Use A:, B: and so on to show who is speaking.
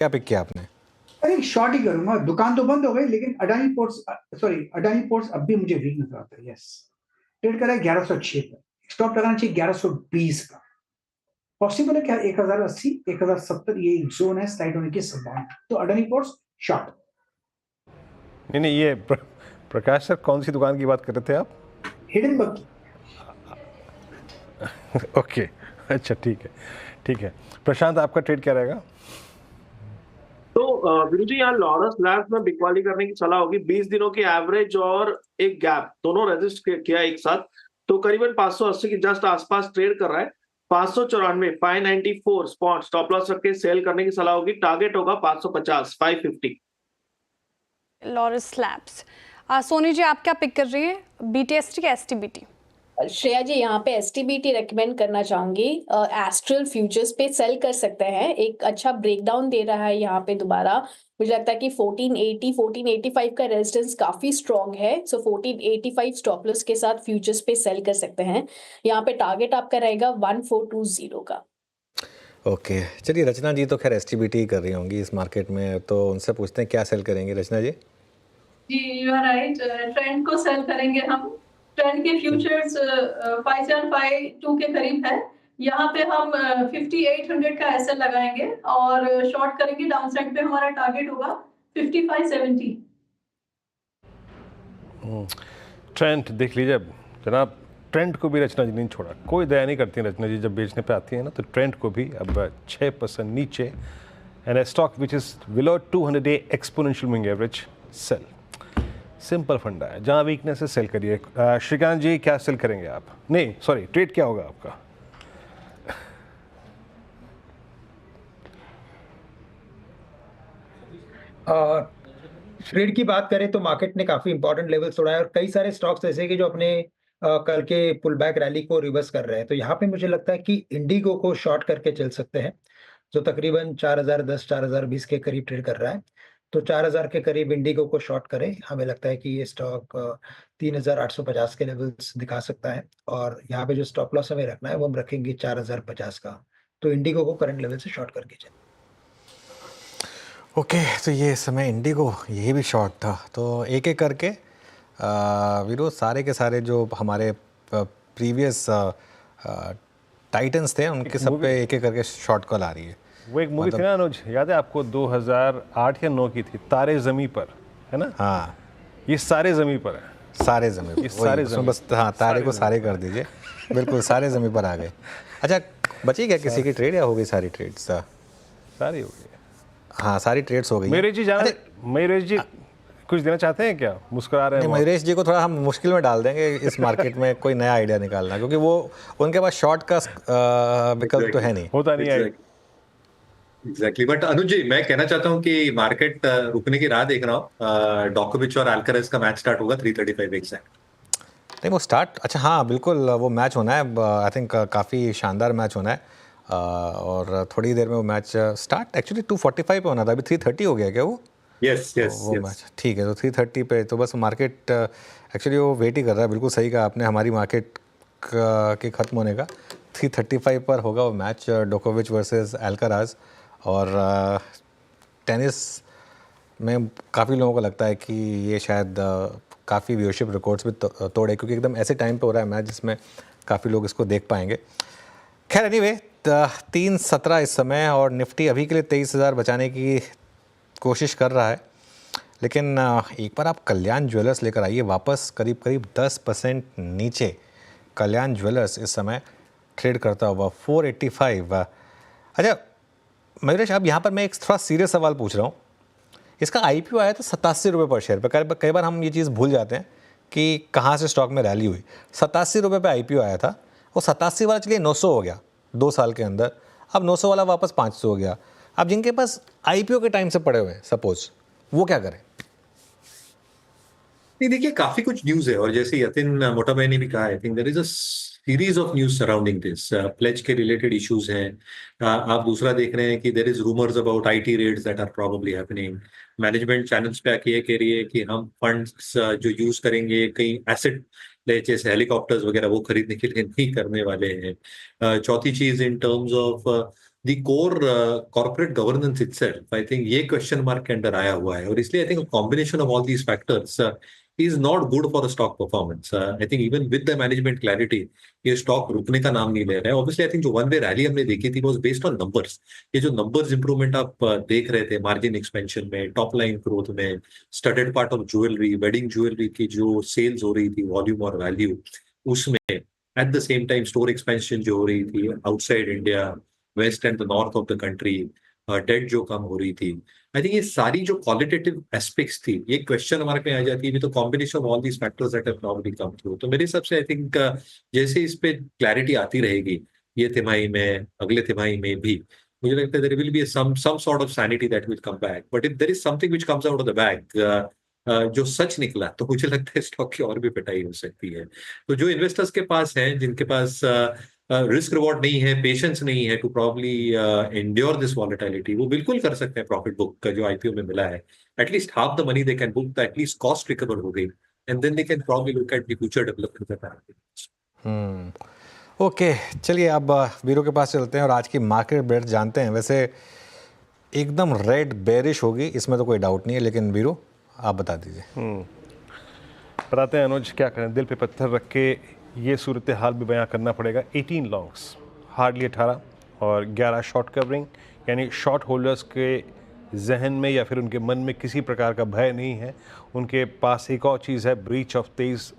A: क्या पिक किया आपने?
B: अरे शॉर्ट ही करूंगा, दुकान तो बंद हो गई लेकिन अडानी पोर्ट्स अब भी मुझे वीक नजर आता है। यस, ट्रेड कर रहा है 1106 पर, स्टॉप लगाना चाहिए 1120 का। पॉसिबल है क्या 1080 1070 ये जोन है स्लाइड होने की संभावना, तो अडानी पोर्ट्स शॉर्ट।
C: नहीं, ये प्रकाश सर कौन सी दुकान की बात कर रहे थे आप?
B: हिडनबर्ग की।
C: ओके, अच्छा ठीक है। प्रशांत, आपका ट्रेड क्या रहेगा?
D: तो वीरू जी, यहाँ लॉरस लैब्स में बिकवाली करने की सलाह होगी। 20 दिनों की एवरेज और एक गैप दोनों रेजिस्ट किया एक साथ, तो करीबन 580 के जस्ट आसपास ट्रेड कर रहा है। 594 594 स्पॉट स्टॉप लॉस रख के सेल करने की सलाह होगी। टारगेट होगा 550 550।
E: Laurus labs. सोनी जी, आप क्या पिक कर रही है, बीटीएसटी या एसटीबीटी?
F: श्रेया जी, यहाँ पे एसटीबीटी रेकमेंड करना चाहूंगी। एस्ट्रल फ्यूचर्स पे सेल कर सकते हैं, एक अच्छा ब्रेकडाउन दे रहा है यहाँ पे दोबारा। मुझे लगता है कि 1480 1485 का रेजिस्टेंस काफी स्ट्रॉन्ग है, सो 1485 स्टॉप लॉस के साथ फ्यूचर्स पे सेल कर सकते हैं। यहाँ पे टारगेट आपका रहेगा 1420 का।
A: ओके, चलिए रचना जी तो खैर एसटीबीटी कर रही होंगी इस मार्केट में, तो उनसे पूछते हैं क्या सेल करेंगे रचना जी?
G: जी, यू आर राइट, ट्रेंड को सेल करेंगे हम। ट्रेंड के फ्यूचर्स 5752 के करीब है। यहाँ पे हम 5800 का एसएल लगाएंगे और शॉर्ट करेंगे। डाउन साइड पे हमारा टारगेट होगा 5570।
C: ट्रेंड देख लीजिए जनाब, ट्रेंड को भी रचना जी नहीं छोड़ा। कोई दया नहीं करती रचना जी जब बेचने पे आती है ना, तो ट्रेंड को भी अब 6% नीचे, and a stock which is below 200 day exponential moving average, sell. Simple फंडा है, जहाँ वीकनेस है सेल करिए। श्रीकांत जी, क्या सेल करेंगे आप? नहीं सॉरी, ट्रेड क्या होगा आपका?
H: ट्रेड की बात करें तो मार्केट ने काफी इंपॉर्टेंट लेवल तोड़ा है और कई सारे स्टॉक्स ऐसे कि जो अपने कल के पुल बैक रैली को रिवर्स कर रहे हैं। तो यहाँ पे मुझे लगता है कि इंडिगो को शॉर्ट करके चल सकते हैं, जो तकरीबन 4010 4020 के करीब ट्रेड कर रहा है। तो 4000 के करीब इंडिगो को शॉर्ट करें। हमें लगता है कि ये स्टॉक 3850 के लेवल्स दिखा सकता है, और यहाँ पे जो स्टॉप लॉस हमें रखना है वो हम रखेंगे 4050 का। तो इंडिगो को करंट लेवल से शॉर्ट करके चलें।
A: ओके, तो ये इस समय इंडिगो ये भी शॉर्ट था, तो एक एक करके वीरो सारे के सारे जो हमारे प्रीवियस टाइटन्स थे उनके सब पे एक एक करके शॉर्ट कॉल आ रही है।
C: वो एक मूवी थी ना अनुज, याद है आपको? 2008 या 9 की थी, तारे ज़मीं पर, है ना?
A: हाँ,
C: ये सारे ज़मीं पर है।
A: सारे ज़मीं पर,
C: सारे ज़मीं
A: बस हाँ, तारे को सारे कर दीजिए। बिल्कुल सारे ज़मीं पर आ गए। अच्छा, बची क्या किसी की ट्रेड या हो गई सारी ट्रेड्स?
C: सारी हो गई।
A: हाँ, सारी ट्रेड्स हो गई।
C: मयूरेश जी मयूरेश जी कुछ देना चाहते हैं क्या? मुस्कुरा रहे हैं।
A: मयूरेश जी को थोड़ा हम मुश्किल में डाल देंगे इस मार्केट में कोई नया आइडिया निकालना, क्योंकि वो उनके पास शॉर्ट का विकल्प तो है नहीं,
C: होता नहीं है।
I: एग्जैक्टली, बट अनुज जी, मैं कहना चाहता हूँ कि मार्केट रुकने की राह देख रहा हूँ। डॉकोविच और अल्करेज का मैच स्टार्ट होगा 335 एग्जैक्ट।
A: नहीं वो स्टार्ट, अच्छा हाँ बिल्कुल, वो मैच होना है। आई थिंक काफ़ी शानदार मैच होना है, और थोड़ी देर में वो मैच स्टार्ट एक्चुअली 245 पे होना था, अभी 330 हो गया क्या वो?
I: यस
A: वो मैच ठीक है, तो 330 पे तो बस मार्केट एक्चुअली वो वेट ही कर रहा है। बिल्कुल सही कहा आपने, हमारी मार्केट के ख़त्म होने का 335 पर होगा वो मैच, डोकोविच वर्सेस अल्कराज। और टेनिस में काफ़ी लोगों को लगता है कि ये शायद काफ़ी व्यूअरशिप रिकॉर्ड्स भी तोड़े, क्योंकि एकदम ऐसे टाइम पे हो रहा है मैच जिसमें काफ़ी लोग इसको देख पाएंगे। खैर एनीवे, 317 इस समय, और निफ्टी अभी के लिए 23,000 बचाने की कोशिश कर रहा है। लेकिन एक बार आप कल्याण ज्वेलर्स लेकर आइए वापस, करीब करीब 10% नीचे कल्याण ज्वेलर्स इस समय ट्रेड करता हुआ 485। अच्छा मयूरेश, अब यहाँ पर मैं एक थोड़ा सीरियस सवाल पूछ रहा हूँ। इसका आईपीओ आया था 87 रुपये पर शेयर पर। कई बार हम ये चीज़ भूल जाते हैं कि कहाँ से स्टॉक में रैली हुई। 87 रुपये पर आईपीओ आया था, वो 87 वाला चलिए 900 हो गया 2 साल के अंदर, अब 900 वाला वापस 500 हो गया। अब जिनके पास आईपीओ के टाइम से पड़े हुए हैं सपोज, वो क्या करें?
I: नहीं देखिए, काफी कुछ न्यूज है, और जैसे यतिन मोटा भाई ने भी कहा, I think there is a series of news surrounding this. Pledge के रिलेटेड इश्यूज हैं। आप दूसरा देख रहे हैं कि there is rumours about IT raids that are probably happening. Management channels पे आके ये कह रही है कि हम फंड्स जो यूज करेंगे कई एसेट जैसे हेलीकॉप्टर्स वगैरह वो खरीदने के लिए नहीं करने वाले हैं। चौथी चीज, in terms of the core corporate governance itself, I think ये question mark के अंदर आया हुआ है, और इसलिए I think a combination of all these factors is not good for the stock performance. I think even with the management clarity, ये stock रुकने का नाम नहीं ले रहा है. Obviously, I think जो one way rally हमने देखी थी was based on numbers. ये जो numbers improvement आप देख रहे थे, margin expansion में, top line growth में, studded part of jewelry, wedding jewelry की जो sales हो रही थी, volume और value, उसमें at the same time store expansion जो हो रही थी outside India, west and the north of the country, debt जो कम हो रही थी, आई थिंक ये सारी जो क्वालिटेटिव एस्पेक्ट्स थी, ये क्वेश्चन मार्क में आ जाती है. तो combination of all these factors that have probably come through. तो मेरे हिसाब से आई थिंक जैसे इस पे क्लैरिटी आती रहेगी ये तिमाही में, अगले तिमाही में भी, मुझे लगता है there will be some sort of sanity that will come back. But if there is something which comes out of the bag जो सच निकला, तो मुझे लगता है स्टॉक की और भी पिटाई हो सकती है. तो जो इन्वेस्टर्स के पास हैं, जिनके पास रिस्क रिवॉर्ड नहीं है, पेशेंस नहीं है to probably endure this volatility, वो बिल्कुल कर सकते हैं प्रॉफिट बुक का जो आईपीओ में मिला है. At least half the money they can book, at least cost recover हो गई, and then they can probably look at the future development of the.
A: Okay, चलिए अब वीरो के पास चलते हैं और आज की मार्केट ब्रेड जानते हैं. वैसे एकदम रेड बेरिश होगी, इसमें तो कोई डाउट नहीं है, लेकिन वीरो आप बता दीजिए.
C: बताते हैं अनुज, क्या करें, दिल पे पत्थर रख के ये सूरत हाल भी बयां करना पड़ेगा. 18 लॉन्ग्स, हार्डली 18 और 11 शॉर्ट कवरिंग, यानी शॉर्ट होल्डर्स के जहन में या फिर उनके मन में किसी प्रकार का भय नहीं है. उनके पास एक और चीज़ है, ब्रीच ऑफ 23